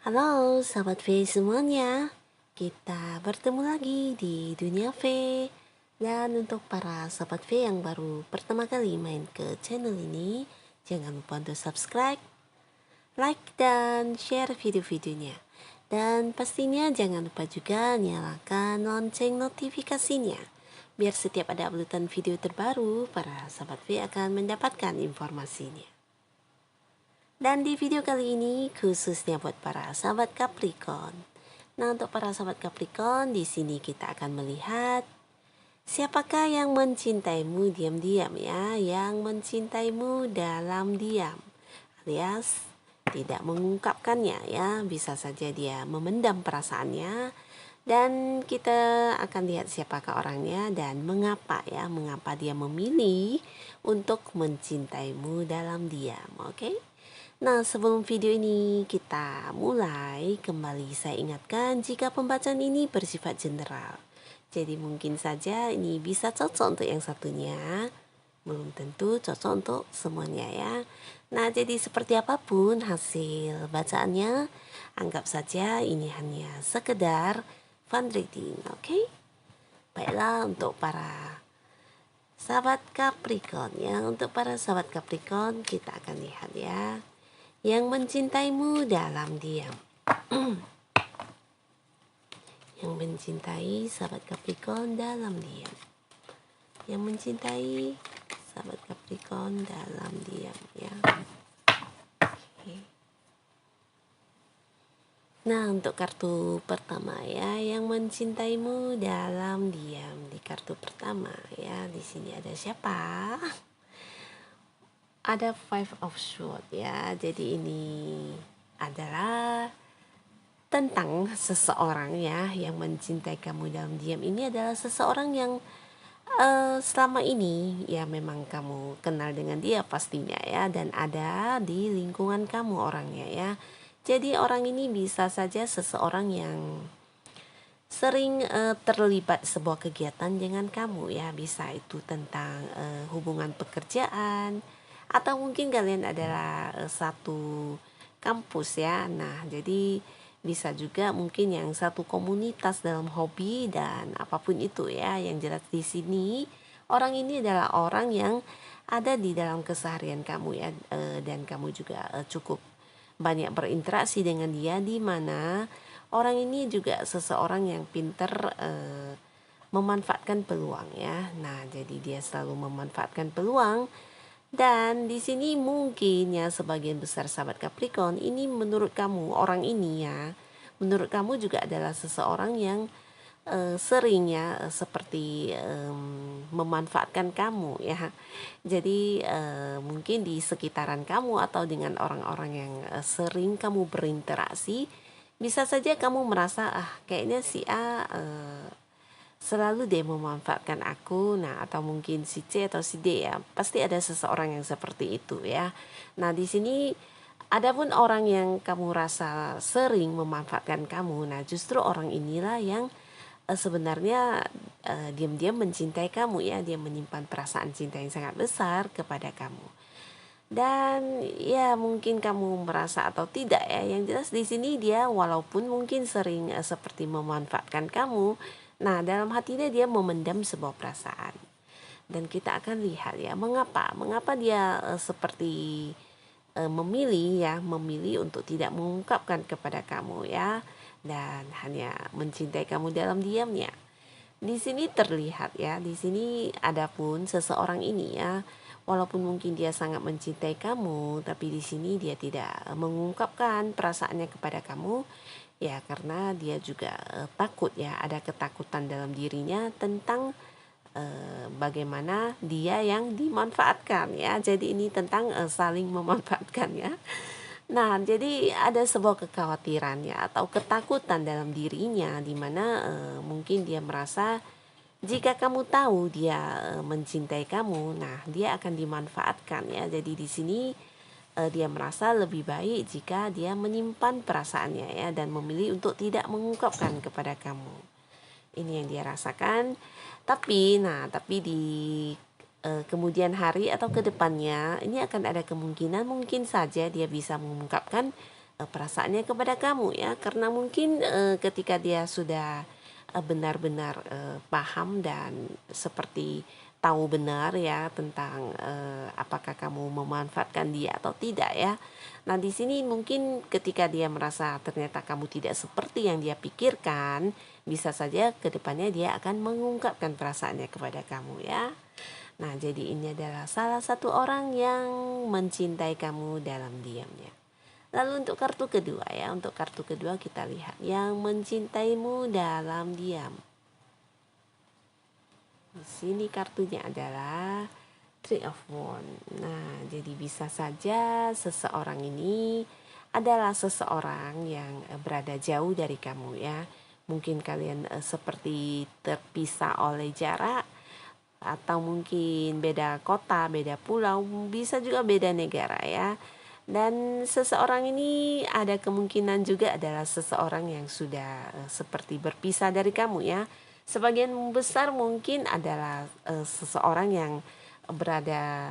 Halo sahabat V semuanya, kita bertemu lagi di Dunia V. Dan untuk para sahabat V yang baru pertama kali main ke channel ini, jangan lupa untuk subscribe, like, dan share video-videonya. Dan pastinya jangan lupa juga nyalakan lonceng notifikasinya, biar setiap ada uploadan video terbaru, para sahabat V akan mendapatkan informasinya. Dan di video kali ini khususnya buat para sahabat Capricorn. Nah, untuk para sahabat Capricorn, di sini kita akan melihat siapakah yang mencintaimu diam-diam ya, yang mencintaimu dalam diam, alias tidak mengungkapkannya ya, bisa saja dia memendam perasaannya. Dan kita akan lihat siapakah orangnya dan mengapa ya, mengapa dia memilih untuk mencintaimu dalam diam, oke? Nah, sebelum video ini kita mulai, kembali saya ingatkan jika pembacaan ini bersifat general. Jadi mungkin saja ini bisa cocok untuk yang satunya, belum tentu cocok untuk semuanya ya. Nah, jadi seperti apapun hasil bacaannya, anggap saja ini hanya sekedar fun reading, oke? Baiklah, untuk para sahabat Capricorn ya, untuk para sahabat Capricorn kita akan lihat ya. Yang mencintaimu dalam diam. Yang mencintai sahabat Capricorn dalam diam. Yang mencintai sahabat Capricorn dalam diam ya. Oke. Nah, untuk kartu pertama ya, yang mencintaimu dalam diam. Di kartu pertama ya, di sini ada siapa? Ada Five of Swords ya. Jadi ini adalah tentang seseorang ya yang mencintai kamu dalam diam. Ini adalah seseorang yang selama ini ya memang kamu kenal dengan dia pastinya ya, dan ada di lingkungan kamu orangnya ya. Jadi orang ini bisa saja seseorang yang sering terlibat sebuah kegiatan dengan kamu ya, bisa itu tentang hubungan pekerjaan, atau mungkin kalian adalah satu kampus ya. Nah, jadi bisa juga mungkin yang satu komunitas dalam hobi dan apapun itu ya. Yang jelas di sini orang ini adalah orang yang ada di dalam keseharian kamu ya, dan kamu juga cukup banyak berinteraksi dengan dia, di mana orang ini juga seseorang yang pinter memanfaatkan peluang ya. Nah, jadi dia selalu memanfaatkan peluang. Dan di sini mungkin ya sebagian besar sahabat Capricorn ini, menurut kamu orang ini ya, menurut kamu juga adalah seseorang yang sering ya seperti memanfaatkan kamu ya. Jadi mungkin di sekitaran kamu atau dengan orang-orang yang sering kamu berinteraksi, bisa saja kamu merasa kayaknya si A selalu dia memanfaatkan aku. Nah, atau mungkin si C atau si D ya, pasti ada seseorang yang seperti itu ya. Nah, di sini adapun orang yang kamu rasa sering memanfaatkan kamu, nah justru orang inilah yang sebenarnya diam-diam mencintai kamu ya. Dia menyimpan perasaan cinta yang sangat besar kepada kamu. Dan ya mungkin kamu merasa atau tidak ya, yang jelas di sini dia walaupun mungkin sering seperti memanfaatkan kamu, nah dalam hatinya dia memendam sebuah perasaan. Dan kita akan lihat ya mengapa dia seperti memilih untuk tidak mengungkapkan kepada kamu ya, dan hanya mencintai kamu dalam diamnya. Di sini terlihat ya, di sini adapun seseorang ini ya, walaupun mungkin dia sangat mencintai kamu, tapi di sini dia tidak mengungkapkan perasaannya kepada kamu ya, karena dia juga takut ya, ada ketakutan dalam dirinya tentang bagaimana dia yang dimanfaatkan ya. Jadi ini tentang saling memanfaatkan ya. Nah, jadi ada sebuah kekhawatiran ya atau ketakutan dalam dirinya, di mana mungkin dia merasa jika kamu tahu dia mencintai kamu, nah dia akan dimanfaatkan ya. Jadi di sini dia merasa lebih baik jika dia menyimpan perasaannya ya, dan memilih untuk tidak mengungkapkan kepada kamu. Ini yang dia rasakan. Tapi di kemudian hari atau ke depannya ini akan ada kemungkinan mungkin saja dia bisa mengungkapkan perasaannya kepada kamu ya, karena mungkin ketika dia sudah benar-benar paham dan seperti tahu benar ya tentang apakah kamu memanfaatkan dia atau tidak ya. Nah, di sini mungkin ketika dia merasa ternyata kamu tidak seperti yang dia pikirkan, bisa saja ke depannya dia akan mengungkapkan perasaannya kepada kamu ya. Nah, jadi ini adalah salah satu orang yang mencintai kamu dalam diamnya. Lalu untuk kartu kedua ya, untuk kartu kedua kita lihat yang mencintaimu dalam diam. Di sini kartunya adalah Three of Wands. Nah, jadi bisa saja seseorang ini adalah seseorang yang berada jauh dari kamu ya. Mungkin kalian seperti terpisah oleh jarak, atau mungkin beda kota, beda pulau, bisa juga beda negara ya. Dan seseorang ini ada kemungkinan juga adalah seseorang yang sudah seperti berpisah dari kamu ya. Sebagian besar mungkin adalah seseorang yang berada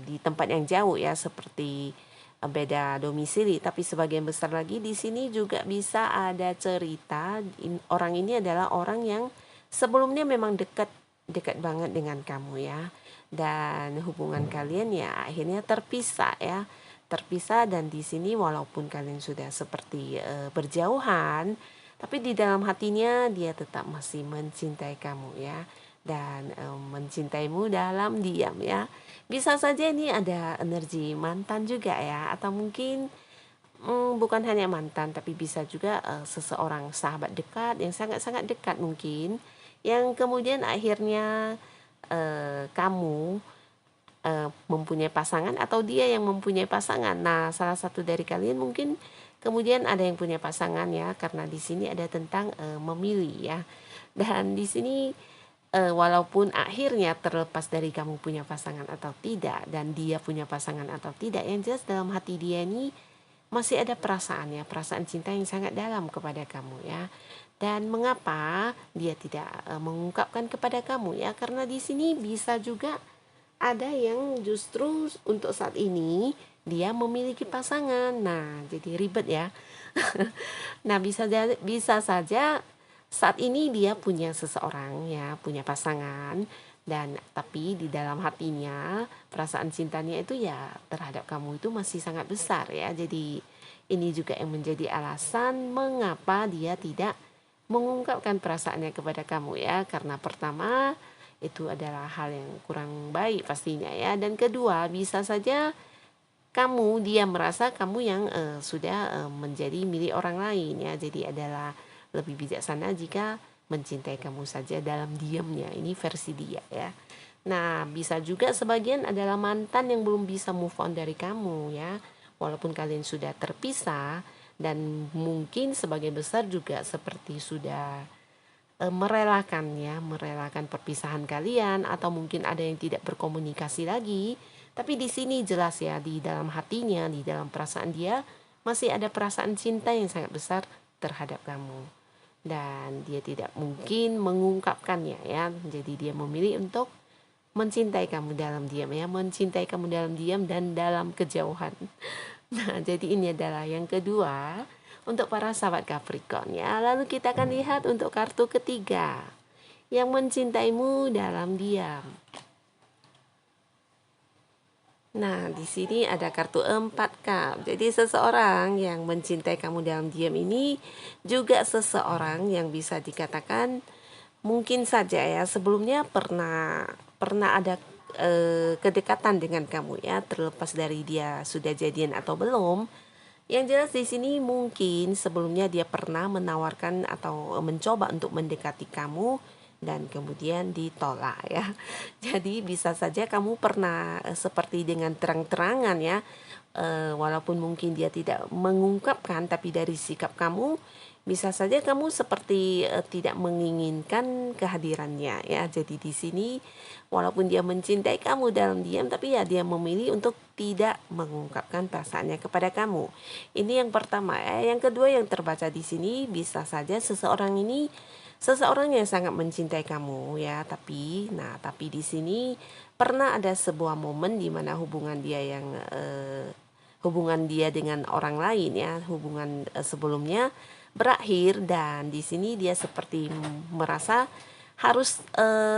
di tempat yang jauh ya, seperti beda domisili. Tapi sebagian besar lagi di sini juga bisa ada cerita orang ini adalah orang yang sebelumnya memang dekat banget dengan kamu ya, dan hubungan kalian ya akhirnya terpisah ya, terpisah. Dan di sini walaupun kalian sudah seperti berjauhan, tapi di dalam hatinya dia tetap masih mencintai kamu ya, dan mencintaimu dalam diam ya. Bisa saja ini ada energi mantan juga ya, atau mungkin bukan hanya mantan, tapi bisa juga seseorang sahabat dekat yang sangat-sangat dekat mungkin, yang kemudian akhirnya kamu mempunyai pasangan atau dia yang mempunyai pasangan. Nah, salah satu dari kalian mungkin kemudian ada yang punya pasangan ya, karena di sini ada tentang memilih ya. Dan di sini walaupun akhirnya terlepas dari kamu punya pasangan atau tidak dan dia punya pasangan atau tidak, yang jelas dalam hati dia ini masih ada perasaan ya, perasaan cinta yang sangat dalam kepada kamu ya. Dan mengapa dia tidak mengungkapkan kepada kamu ya? Karena di sini bisa juga ada yang justru untuk saat ini dia memiliki pasangan. Nah, jadi ribet ya. Nah, bisa saja saat ini dia punya seseorang ya, punya pasangan, dan tapi di dalam hatinya perasaan cintanya itu ya terhadap kamu itu masih sangat besar ya. Jadi ini juga yang menjadi alasan mengapa dia tidak mengungkapkan perasaannya kepada kamu ya, karena pertama itu adalah hal yang kurang baik pastinya ya, dan kedua bisa saja dia merasa kamu yang sudah menjadi milik orang lain ya. Jadi adalah lebih bijaksana jika mencintai kamu saja dalam diamnya, ini versi dia ya. Nah, bisa juga sebagian adalah mantan yang belum bisa move on dari kamu ya, walaupun kalian sudah terpisah. Dan mungkin sebagian besar juga seperti sudah merelakan perpisahan kalian, atau mungkin ada yang tidak berkomunikasi lagi. Tapi di sini jelas ya, di dalam hatinya, di dalam perasaan dia masih ada perasaan cinta yang sangat besar terhadap kamu, dan dia tidak mungkin mengungkapkannya ya. Jadi dia memilih untuk mencintai kamu dalam diam ya, mencintai kamu dalam diam dan dalam kejauhan. Nah, jadi ini adalah yang kedua untuk para sahabat Capricorn ya. Lalu kita akan lihat untuk kartu ketiga, yang mencintaimu dalam diam. Nah, di sini ada kartu 4 cup. Jadi seseorang yang mencintai kamu dalam diam ini juga seseorang yang bisa dikatakan mungkin saja ya sebelumnya pernah ada kedekatan dengan kamu ya, terlepas dari dia sudah jadian atau belum. Yang jelas di sini mungkin sebelumnya dia pernah menawarkan atau mencoba untuk mendekati kamu dan kemudian ditolak ya. Jadi bisa saja kamu pernah seperti dengan terang-terangan ya, walaupun mungkin dia tidak mengungkapkan, tapi dari sikap kamu bisa saja kamu seperti tidak menginginkan kehadirannya ya. Jadi di sini walaupun dia mencintai kamu dalam diam, tapi ya dia memilih untuk tidak mengungkapkan perasaannya kepada kamu. Ini yang pertama ya. Yang kedua yang terbaca di sini bisa saja seseorang ini seseorang yang sangat mencintai kamu ya, tapi di sini pernah ada sebuah momen di mana hubungan hubungan dia dengan orang lain ya, hubungan sebelumnya berakhir, dan di sini dia seperti merasa harus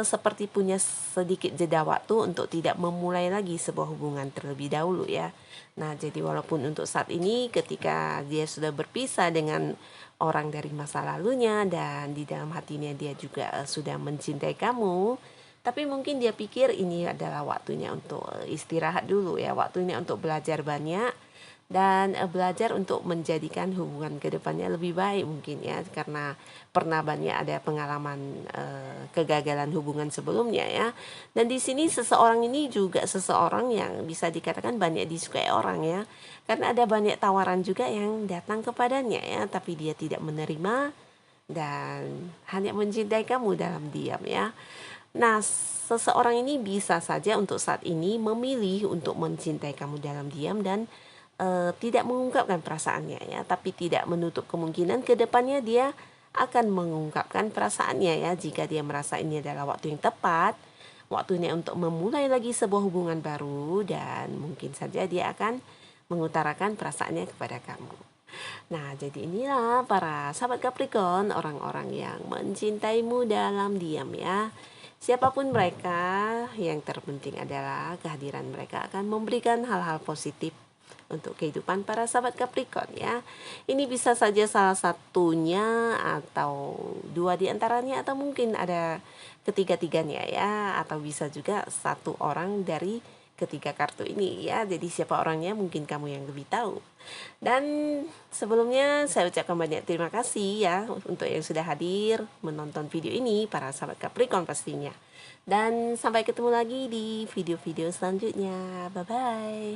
seperti punya sedikit jeda waktu untuk tidak memulai lagi sebuah hubungan terlebih dahulu ya. Nah, jadi walaupun untuk saat ini ketika dia sudah berpisah dengan orang dari masa lalunya dan di dalam hatinya dia juga sudah mencintai kamu, tapi mungkin dia pikir ini adalah waktunya untuk istirahat dulu ya, waktunya untuk belajar banyak dan belajar untuk menjadikan hubungan ke depannya lebih baik mungkin ya, karena pernah banyak ada pengalaman kegagalan hubungan sebelumnya ya. Dan di sini seseorang ini juga seseorang yang bisa dikatakan banyak disukai orang ya, karena ada banyak tawaran juga yang datang kepadanya ya, tapi dia tidak menerima dan hanya mencintai kamu dalam diam ya. Nah, seseorang ini bisa saja untuk saat ini memilih untuk mencintai kamu dalam diam dan tidak mengungkapkan perasaannya ya, tapi tidak menutup kemungkinan ke depannya dia akan mengungkapkan perasaannya ya, jika dia merasa ini adalah waktu yang tepat, waktunya untuk memulai lagi sebuah hubungan baru, dan mungkin saja dia akan mengutarakan perasaannya kepada kamu. Nah, jadi inilah para sahabat Capricorn, orang-orang yang mencintaimu dalam diam ya. Siapapun mereka, yang terpenting adalah kehadiran mereka akan memberikan hal-hal positif untuk kehidupan para sahabat Capricorn ya. Ini bisa saja salah satunya atau dua di antaranya, atau mungkin ada ketiga-tiganya ya, atau bisa juga satu orang dari ketiga kartu ini ya. Jadi siapa orangnya mungkin kamu yang lebih tahu. Dan sebelumnya saya ucapkan banyak terima kasih ya untuk yang sudah hadir menonton video ini, para sahabat Capricorn pastinya. Dan sampai ketemu lagi di video-video selanjutnya. Bye-bye.